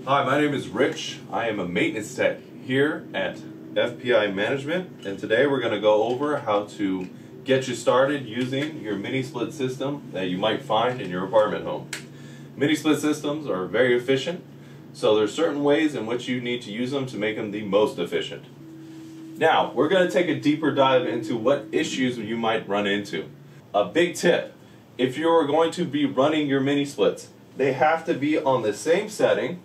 Hi, my name is Rich. I am a maintenance tech here at FPI Management, and today we're going to go over how to get you started using your mini split system that you might find in your apartment home. Mini split systems are very efficient, so there's certain ways in which you need to use them to make them the most efficient. Now, we're going to take a deeper dive into what issues you might run into. A big tip, if you're going to be running your mini splits, they have to be on the same setting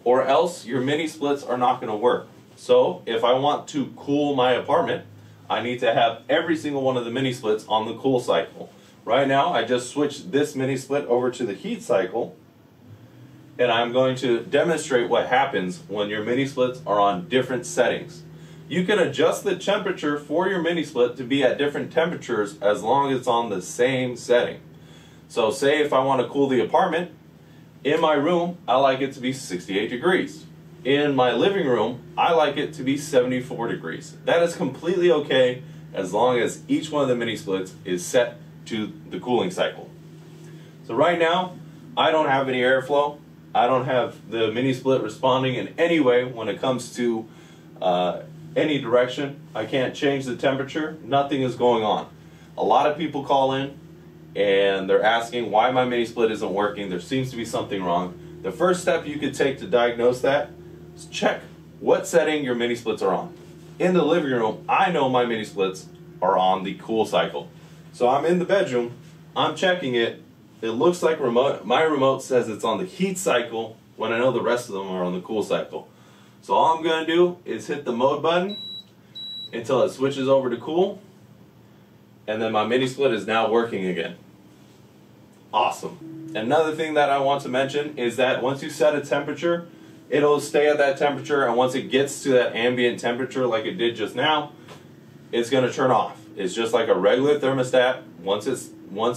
or else your mini splits are not going to work. So if I want to cool my apartment, I need to have every single one of the mini splits on the cool cycle. Right now I just switched this mini split over to the heat cycle, and I'm going to demonstrate what happens when your mini splits are on different settings. You can adjust the temperature for your mini split to be at different temperatures as long as it's on the same setting. So say if I want to cool the apartment, in my room I like it to be 68 degrees. In my living room I like it to be 74 degrees. That is completely okay as long as each one of the mini splits is set to the cooling cycle. So right now I don't have any airflow. I don't have the mini split responding in any way when it comes to any direction. I can't change the temperature. Nothing is going on. A lot of people call in and they're asking why my mini split isn't working. There seems to be something wrong. The first step you could take to diagnose that is check what setting your mini splits are on. In the living room, I know my mini splits are on the cool cycle. So I'm in the bedroom, I'm checking it. It looks like my remote says it's on the heat cycle when I know the rest of them are on the cool cycle. So all I'm going to do is hit the mode button until it switches over to cool, and then my mini split is now working again. Awesome. Another thing that I want to mention is that once you set a temperature, it'll stay at that temperature, and once it gets to that ambient temperature like it did just now, it's going to turn off. It's just like a regular thermostat. Once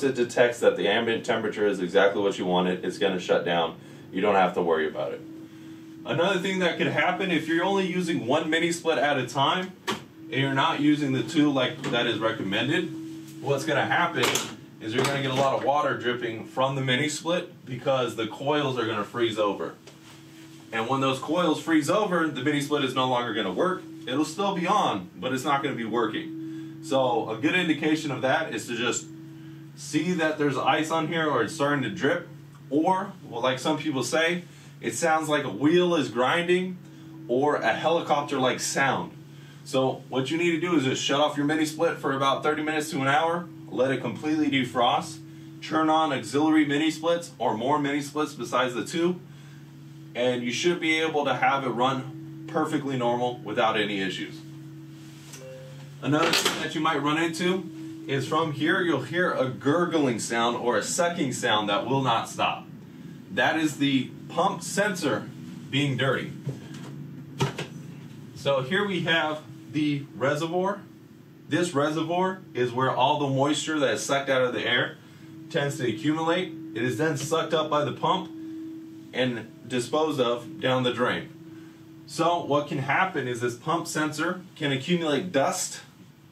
it detects that the ambient temperature is exactly what you want it's going to shut down. You don't have to worry about it. Another thing that could happen if you're only using one mini split at a time and you're not using the two like that is recommended, what's going to happen is you're going to get a lot of water dripping from the mini split because the coils are going to freeze over. And when those coils freeze over, the mini split is no longer going to work. It'll still be on, but it's not going to be working. So a good indication of that is to just see that there's ice on here or it's starting to drip, or, well, like some people say, it sounds like a wheel is grinding or a helicopter-like sound. So what you need to do is just shut off your mini split for about 30 minutes to an hour, let it completely defrost, turn on auxiliary mini splits or more mini splits besides the two, and you should be able to have it run perfectly normal without any issues. Another thing that you might run into is from here you'll hear a gurgling sound or a sucking sound that will not stop. That is the pump sensor being dirty. So here we have the reservoir. This reservoir is where all the moisture that is sucked out of the air tends to accumulate. It is then sucked up by the pump and disposed of down the drain. So what can happen is this pump sensor can accumulate dust.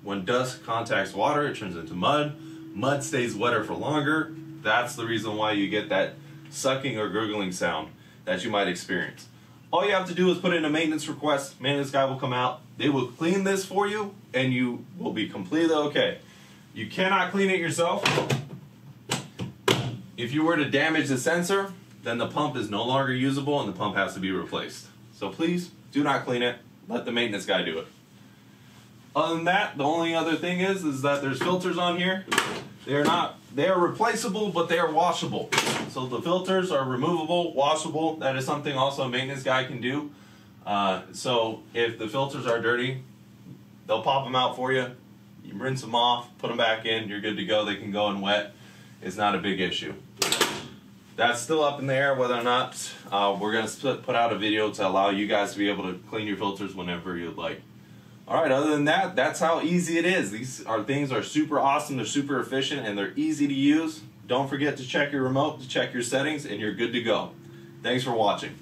When dust contacts water, it turns into mud. Mud stays wetter for longer. That's the reason why you get that sucking or gurgling sound that you might experience. All you have to do is put in a maintenance request. Maintenance guy will come out. They will clean this for you, and you will be completely okay. You cannot clean it yourself. If you were to damage the sensor, then the pump is no longer usable and the pump has to be replaced. So please do not clean it. Let the maintenance guy do it. Other than that, the only other thing is that there's filters on here. They are replaceable, but they are washable. So the filters are removable, washable. That is something also a maintenance guy can do. So if the filters are dirty, they'll pop them out for you. You rinse them off, put them back in, you're good to go. They can go in wet. It's not a big issue. That's still up in the air whether or not we're going to put out a video to allow you guys to be able to clean your filters whenever you'd like. Alright, other than that, that's how easy it is. These things are super awesome, they're super efficient, and they're easy to use. Don't forget to check your remote, to check your settings, and you're good to go. Thanks for watching.